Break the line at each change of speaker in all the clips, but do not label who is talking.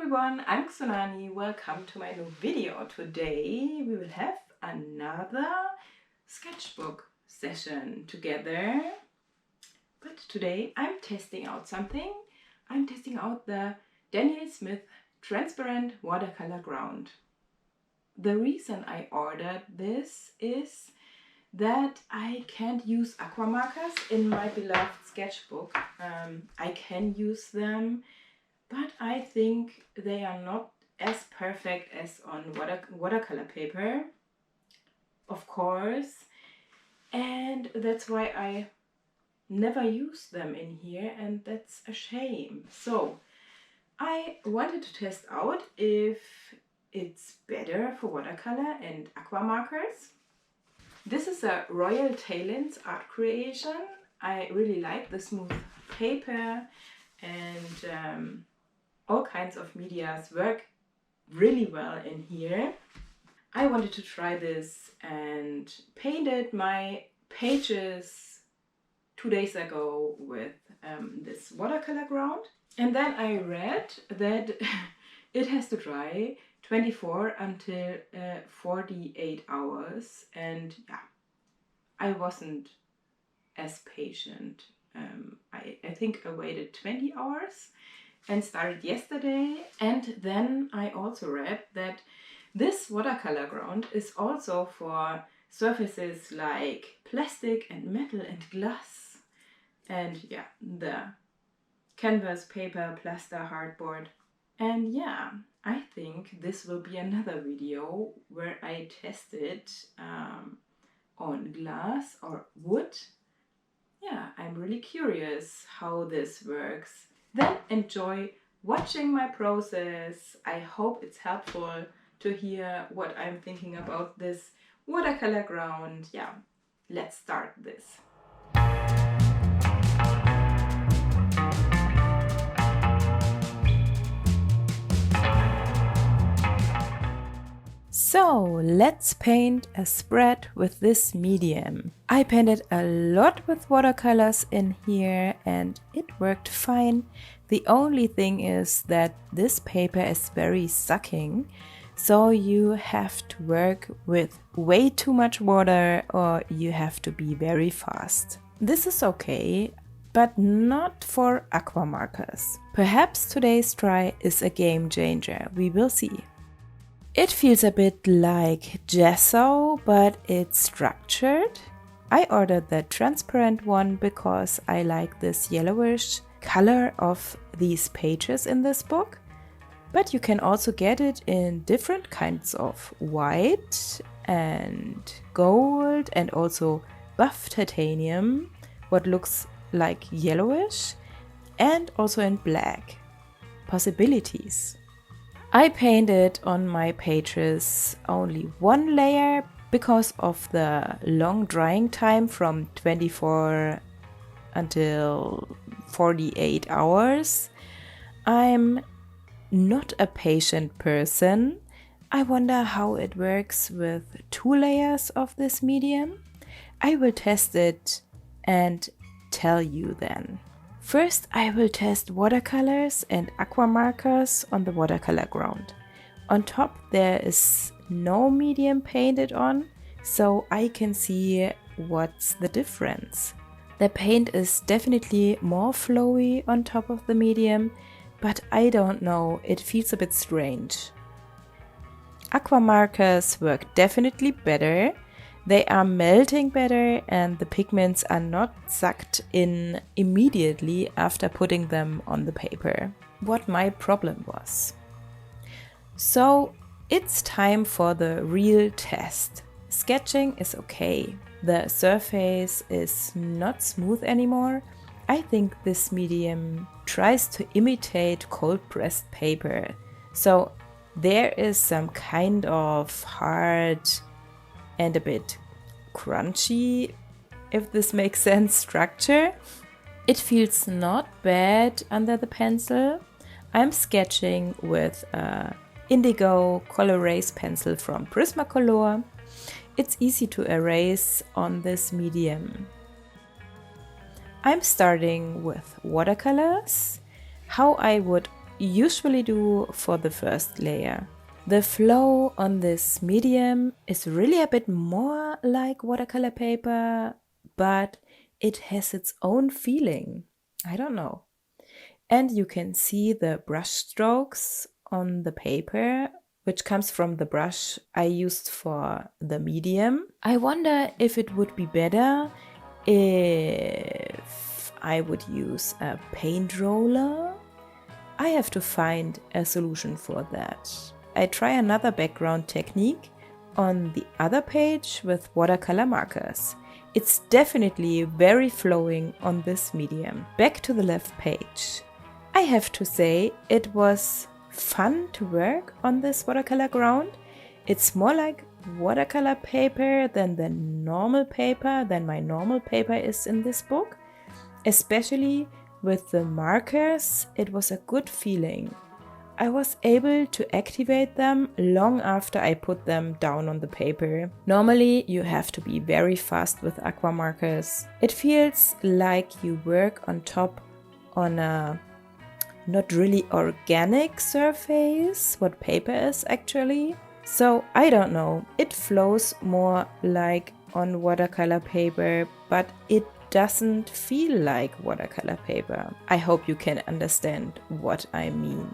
everyone, I'm Xunani. Welcome to my new video. Today we will have another sketchbook session together. But today I'm testing out something. I'm testing out the Daniel Smith transparent watercolor ground. The reason I ordered this is that I can't use Aqua Markers in my beloved sketchbook. I can use them, but I think they are not as perfect as on watercolor paper, of course, and that's why I never use them in here, and that's a shame. So I wanted to test out if it's better for watercolor and Aqua Markers. This is a Royal Talens art creation. I really like the smooth paper, and all kinds of medias work really well in here. I wanted to try this and painted my pages 2 days ago with this watercolor ground. And then I read that it has to dry 24 until 48 hours. And yeah, I wasn't as patient. I think I waited 20 hours and started yesterday. And then I also read that this watercolor ground is also for surfaces like plastic and metal and glass. And yeah, the canvas, paper, plaster, hardboard. And yeah, I think this will be another video where I test it on glass or wood. Yeah, I'm really curious how this works. Then enjoy watching my process. I hope it's helpful to hear what I'm thinking about this watercolor ground. Yeah, let's start this. So let's paint a spread with this medium. I painted a lot with watercolors in here and it worked fine. The only thing is that this paper is very sucking, so you have to work with way too much water or you have to be very fast. This is okay, but not for Aqua Markers. Perhaps today's try is a game changer. We will see. It feels a bit like gesso, but it's structured. I ordered the transparent one because I like this yellowish color of these pages in this book. But you can also get it in different kinds of white and gold and also buff titanium, what looks like yellowish, and also in black. Possibilities. I painted on my pages only one layer because of the long drying time from 24 until 48 hours. I'm not a patient person. I wonder how it works with 2 layers of this medium. I will test it and tell you then. First, I will test watercolors and Aqua Markers on the watercolor ground. On top there is no medium painted on, so I can see what's the difference. The paint is definitely more flowy on top of the medium, but I don't know, it feels a bit strange. Aqua Markers work definitely better. They are melting better and the pigments are not sucked in immediately after putting them on the paper. What my problem was. So it's time for the real test. Sketching is okay. The surface is not smooth anymore. I think this medium tries to imitate cold pressed paper. So there is some kind of hard and a bit crunchy, if this makes sense, structure. It feels not bad under the pencil. I'm sketching with a indigo color erase pencil from Prismacolor. It's easy to erase on this medium. I'm starting with watercolors. How I would usually do for the first layer. The flow on this medium is really a bit more like watercolor paper, but it has its own feeling. I don't know. And you can see the brush strokes on the paper, which comes from the brush I used for the medium. I wonder if it would be better if I would use a paint roller. I have to find a solution for that. I try another background technique on the other page with watercolor markers. It's definitely very flowing on this medium. Back to the left page. I have to say it was fun to work on this watercolor ground. It's more like watercolor paper than my normal paper is in this book. Especially with the markers, it was a good feeling. I was able to activate them long after I put them down on the paper. Normally, you have to be very fast with Aqua Markers. It feels like you work on top on a not really organic surface, what paper is actually. So I don't know, it flows more like on watercolor paper, but it doesn't feel like watercolor paper. I hope you can understand what I mean.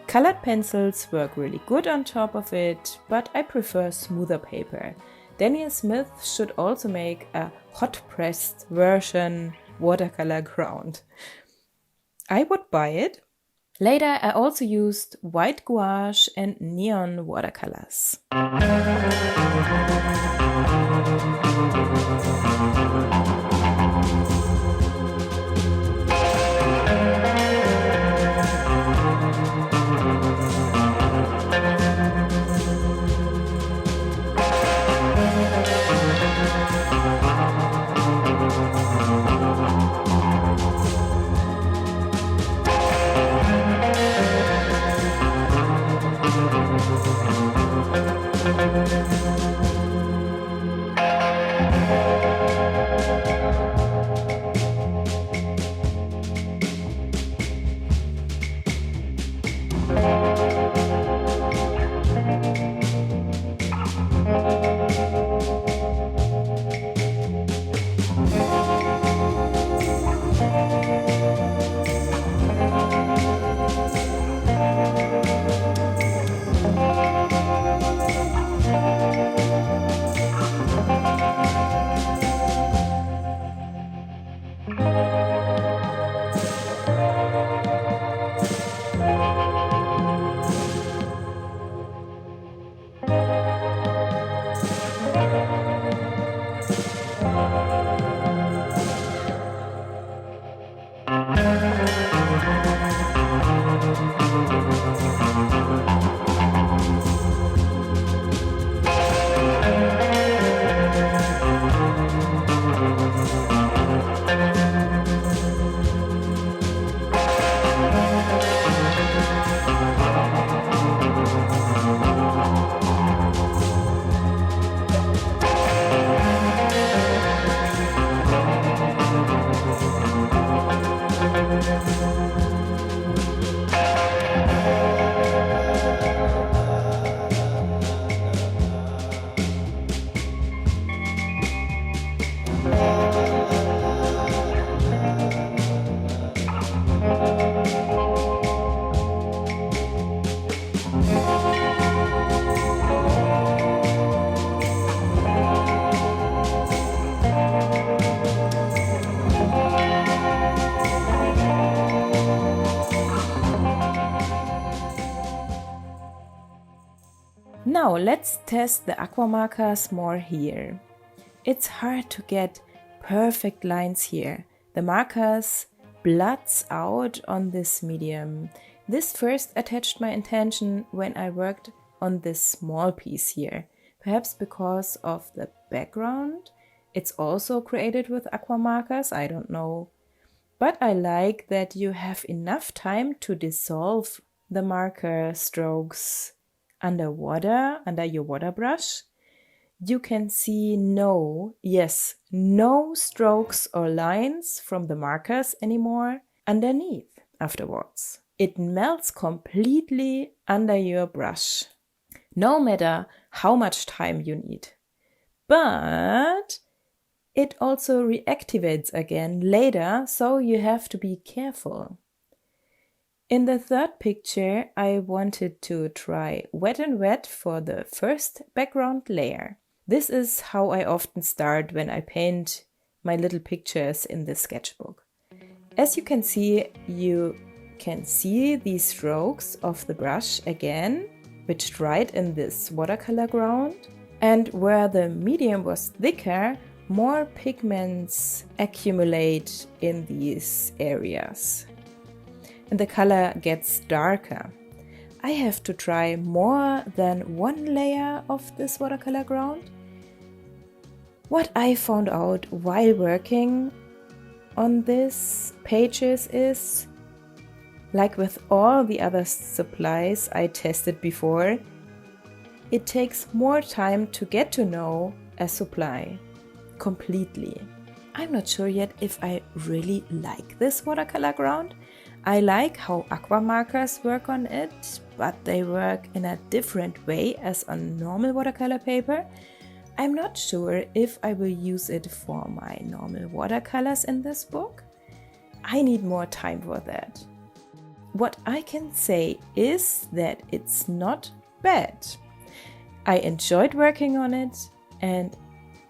Colored pencils work really good on top of it, but I prefer smoother paper. Daniel Smith should also make a hot-pressed version watercolor ground. I would buy it. Later I also used white gouache and neon watercolors. Now let's test the Aqua Markers more here. It's hard to get perfect lines here. The markers blots out on this medium. This first attached my intention when I worked on this small piece here. Perhaps because of the background. It's also created with Aqua Markers, I don't know. But I like that you have enough time to dissolve the marker strokes under water, under your water brush. You can see no strokes or lines from the markers anymore underneath afterwards. It melts completely under your brush, no matter how much time you need. But it also reactivates again later, so you have to be careful. In the third picture, I wanted to try wet and wet for the first background layer. This is how I often start when I paint my little pictures in the sketchbook. As you can see these strokes of the brush again, which dried in this watercolor ground. And where the medium was thicker, more pigments accumulate in these areas. And the color gets darker. I have to try more than one layer of this watercolor ground. What I found out while working on these pages is, like with all the other supplies I tested before, it takes more time to get to know a supply completely. I'm not sure yet if I really like this watercolor ground. I like how Aqua Markers work on it, but they work in a different way as on normal watercolor paper. I'm not sure if I will use it for my normal watercolors in this book. I need more time for that. What I can say is that it's not bad. I enjoyed working on it, and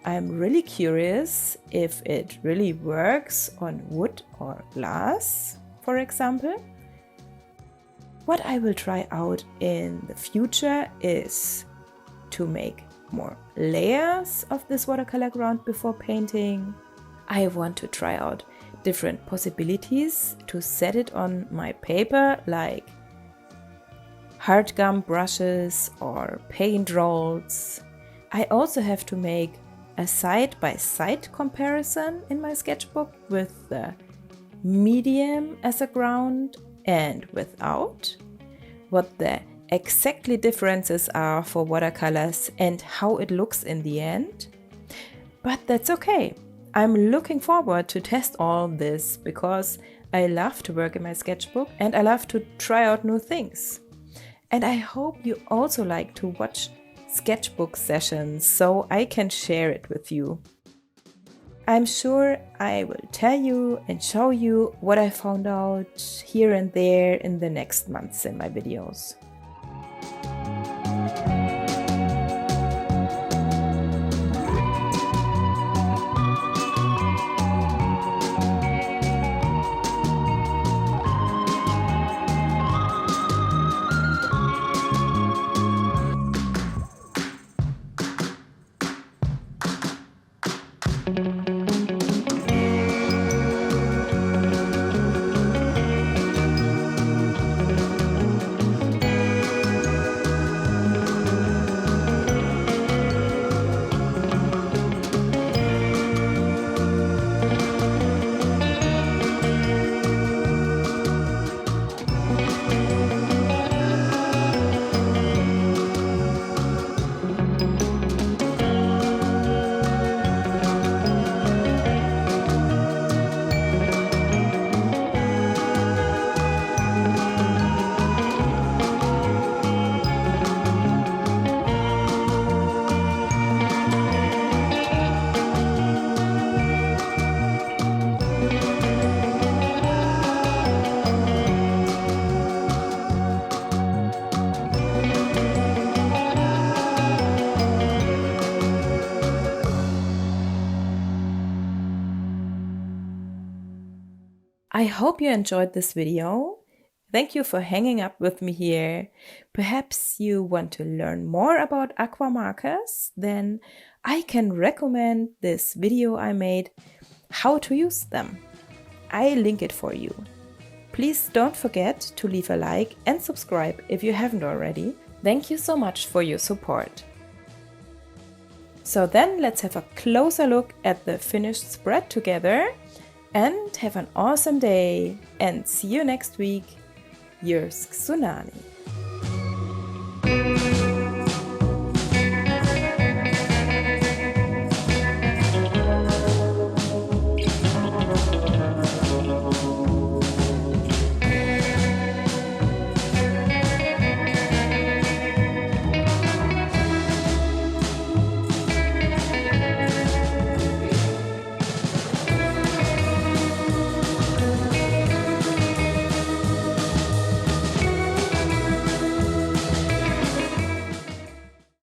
I'm really curious if it really works on wood or glass, for example. What I will try out in the future is to make more layers of this watercolor ground before painting. I want to try out different possibilities to set it on my paper, like hard gum brushes or paint rolls. I also have to make a side-by-side comparison in my sketchbook with the medium as a ground and without, what the exactly differences are for watercolors and how it looks in the end. But that's okay. I'm looking forward to test all this because I love to work in my sketchbook and I love to try out new things. And I hope you also like to watch sketchbook sessions so I can share it with you. I'm sure I will tell you and show you what I found out here and there in the next months in my videos. I hope you enjoyed this video. Thank you for hanging up with me here. Perhaps you want to learn more about Aqua Markers? Then I can recommend this video I made, how to use them. I link it for you. Please don't forget to leave a like and subscribe if you haven't already. Thank you so much for your support. So then let's have a closer look at the finished spread together and have an awesome day and see you next week. Your Tsunami.